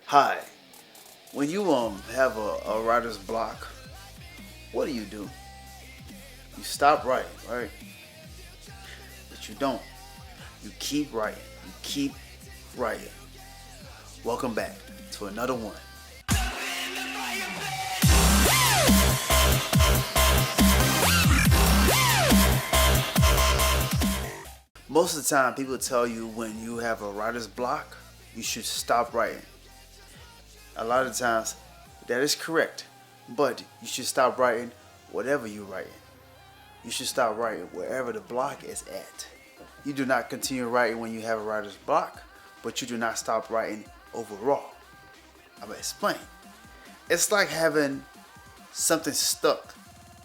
Hi. When you have a writer's block, what do? You stop writing, right? But you don't. You keep writing. You keep writing. Welcome back to another one. Most of the time, people tell you when you have a writer's block, you should stop writing. A lot of times, that is correct, but you should stop writing whatever you're writing. You should stop writing wherever the block is at. You do not continue writing when you have a writer's block, but you do not stop writing overall. I'm gonna explain. It's like having something stuck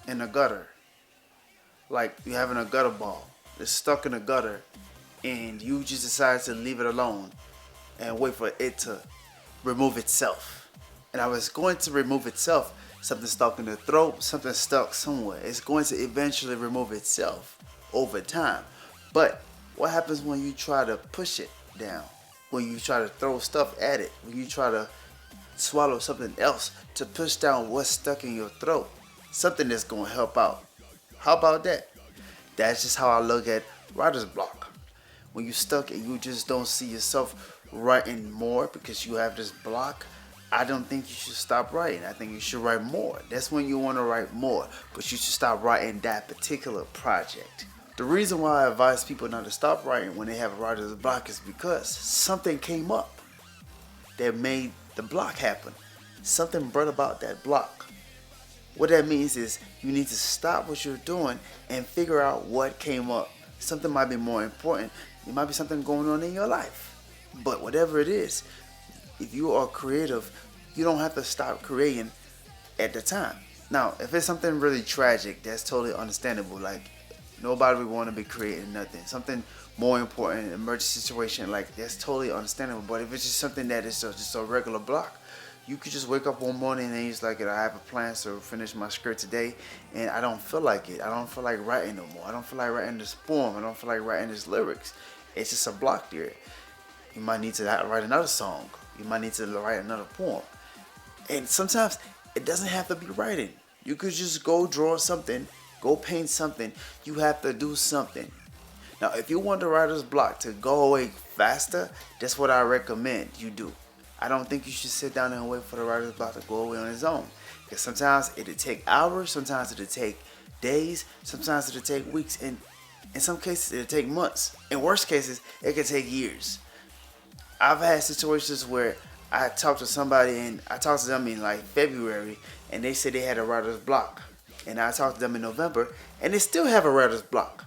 in a gutter. Like you having a gutter ball that's stuck in a gutter and you just decide to leave it alone and wait for it to remove itself. And I was going to remove itself. Something stuck in the throat, something stuck somewhere. It's going to eventually remove itself over time. But what happens when you try to push it down? When you try to throw stuff at it? When you try to swallow something else to push down what's stuck in your throat? Something that's going to help out. How about that? That's just how I look at writer's block. When you're stuck and you just don't see yourself writing more because you have this block, I don't think you should stop writing. I think you should write more. That's when you want to write more, but you should stop writing that particular project. The reason why I advise people not to stop writing when they have a writer's block is because something came up that made the block happen. Something brought about that block. What that means is you need to stop what you're doing and figure out what came up. Something might be more important. There might be something going on in your life. But whatever it is, if you are creative, you don't have to stop creating at the time. Now, if it's something really tragic, that's totally understandable. Like, nobody would want to be creating nothing. Something more important, an emergency situation, like, that's totally understandable. But if it's just something that is just a regular block, you could just wake up one morning and you're like, I have a plan to finish my script today, and I don't feel like it. I don't feel like writing no more. I don't feel like writing this poem. I don't feel like writing this lyrics. It's just a block there. You might need to write another song. You might need to write another poem. And sometimes it doesn't have to be writing. You could just go draw something, go paint something. You have to do something. Now, if you want the writer's block to go away faster, that's what I recommend you do. I don't think you should sit down and wait for the writer's block to go away on its own. Because sometimes it'll take hours, sometimes it'll take days, sometimes it'll take weeks, and in some cases it'll take months. In worst cases, it can take years. I've had situations where I talked to somebody and I talked to them in like February and they said they had a writer's block. And I talked to them in November and they still have a writer's block.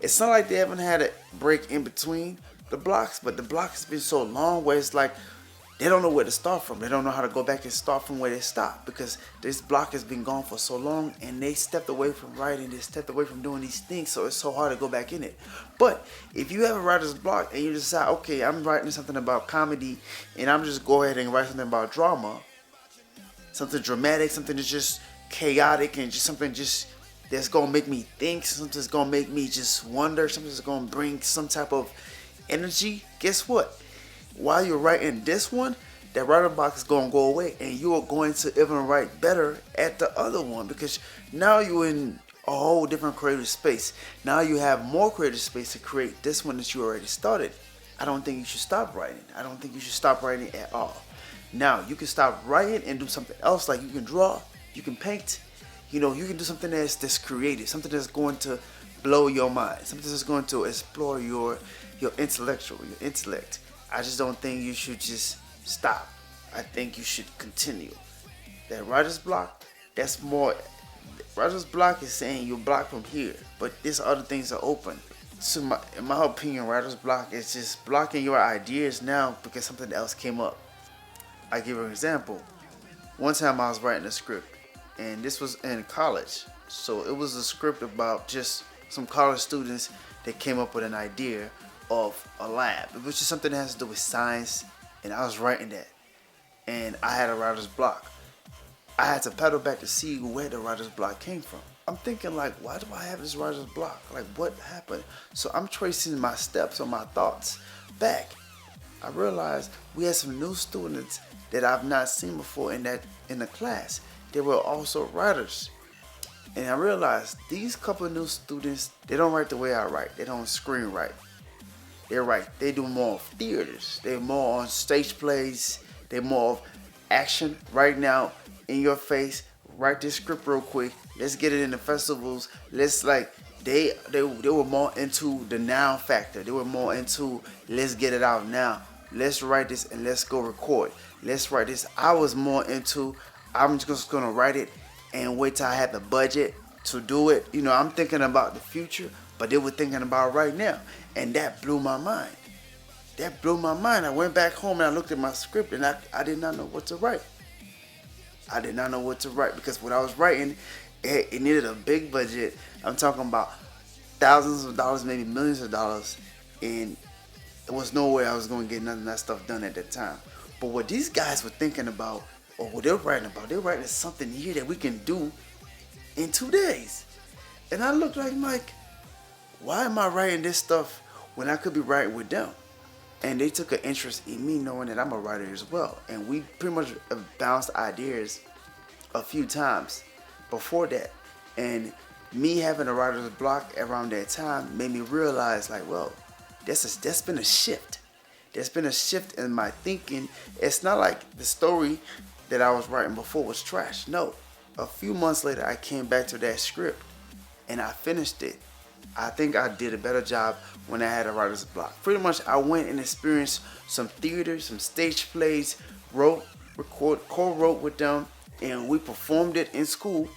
It's not like they haven't had a break in between the blocks, but the block has been so long where it's like they don't know where to start from. They don't know how to go back and start from where they stopped because this block has been gone for so long and they stepped away from writing. They stepped away from doing these things, so it's so hard to go back in it. But if you have a writer's block and you decide, okay, I'm writing something about comedy and I'm just go ahead and write something about drama, something dramatic, something that's just chaotic and just something just that's going to make me think, something that's going to make me just wonder, something that's going to bring some type of energy, guess what? While you're writing this one, that writer block is going to go away and you are going to even write better at the other one because now you're in a whole different creative space. Now you have more creative space to create this one that you already started. I don't think you should stop writing. I don't think you should stop writing at all. Now, you can stop writing and do something else, like you can draw, you can paint, you can do something that's creative, something that's going to blow your mind, something that's going to explore your intellect. I just don't think you should just stop. I think you should continue. That writer's block, that's more. Writer's block is saying you're blocked from here, but these other things are open. So in my opinion, writer's block is just blocking your ideas now because something else came up. I give you an example. One time I was writing a script, and this was in college. So it was a script about just some college students that came up with an idea of a lab. It was just something that has to do with science, and I was writing that. And I had a writer's block. I had to pedal back to see where the writer's block came from. I'm thinking like, why do I have this writer's block? Like, what happened? So I'm tracing my steps or my thoughts back. I realized we had some new students that I've not seen before in the class. They were also writers. And I realized these couple of new students, they don't write the way I write. They don't screenwrite. They do more of theaters. They're more on stage plays. They're more of action right now in your face. Write this script real quick. Let's get it in the festivals. Let's like they were more into the now factor. They were more into let's get it out now. Let's write this and let's go record. Let's write this. I was more into I'm just gonna write it and wait till I have the budget to do it. You know, I'm thinking about the future, but they were thinking about right now. And that blew my mind. That blew my mind. I went back home and I looked at my script and I did not know what to write. I did not know what to write because what I was writing, it needed a big budget. I'm talking about thousands of dollars, maybe millions of dollars. And there was no way I was going to get none of that stuff done at that time. But what these guys were thinking about, or what they're writing something here that we can do in 2 days. And I looked like, Mike, why am I writing this stuff when I could be writing with them? And they took an interest in me knowing that I'm a writer as well. And we pretty much bounced ideas a few times before that. And me having a writer's block around that time made me realize like, well, that's been a shift. There's been a shift in my thinking. It's not like the story that I was writing before was trash. No. A few months later, I came back to that script and I finished it. I think I did a better job when I had a writer's block. Pretty much, I went and experienced some theater, some stage plays, co-wrote with them, and we performed it in school,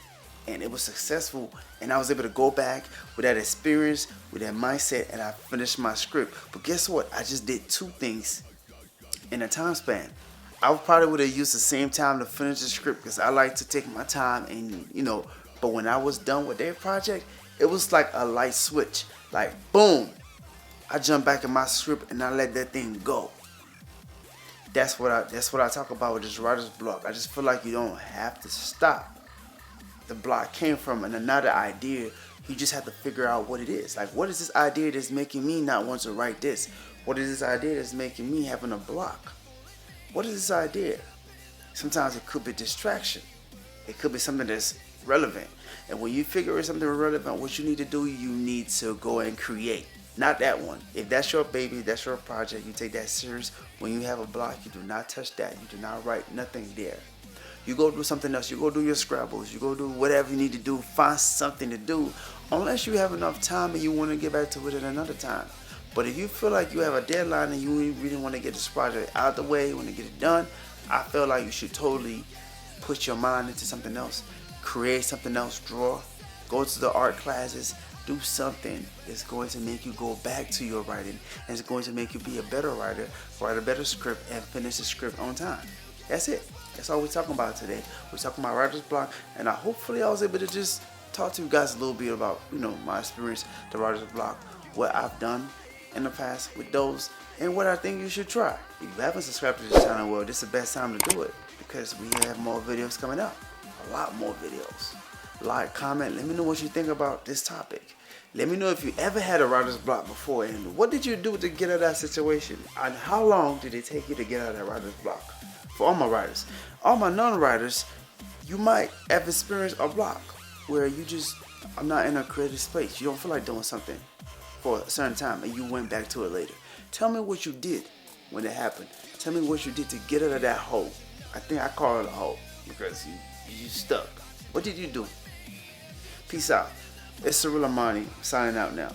and it was successful. And I was able to go back with that experience, with that mindset, and I finished my script. But guess what? I just did two things in a time span. I probably would have used the same time to finish the script because I like to take my time and, but when I was done with their project, it was like a light switch. Like, boom. I jumped back in my script and I let that thing go. That's what I talk about with this writer's block. I just feel like you don't have to stop. The block came from another idea. You just have to figure out what it is. Like, what is this idea that's making me not want to write this? What is this idea that's making me having a block? What is this idea? Sometimes it could be distraction. It could be something that's relevant. And when you figure out something relevant, what you need to do, you need to go and create. Not that one. If that's your baby, that's your project, you take that serious. When you have a block, you do not touch that. You do not write nothing there. You go do something else. You go do your Scrabbles. You go do whatever you need to do. Find something to do. Unless you have enough time and you want to get back to it at another time. But if you feel like you have a deadline and you really want to get this project out of the way, you want to get it done, I feel like you should totally put your mind into something else. Create something else, draw, go to the art classes, do something that's going to make you go back to your writing and it's going to make you be a better writer, write a better script, and finish the script on time. That's it. That's all we're talking about today. We're talking about writer's block, and hopefully I was able to just talk to you guys a little bit about, my experience, the writer's block, what I've done in the past with those, and what I think you should try. If you haven't subscribed to this channel, well, this is the best time to do it because we have more videos coming up. A lot more videos. Like, comment, let me know what you think about this topic. Let me know if you ever had a writer's block before and what did you do to get out of that situation and how long did it take you to get out of that writer's block. For all my writers. All my non-writers, you might have experienced a block where you just are not in a creative space. You don't feel like doing something for a certain time and you went back to it later. Tell me what you did when it happened. Tell me what you did to get out of that hole. I think I call it a hole because you stuck. What did you do? Peace out. It's Cyril Amani signing out now.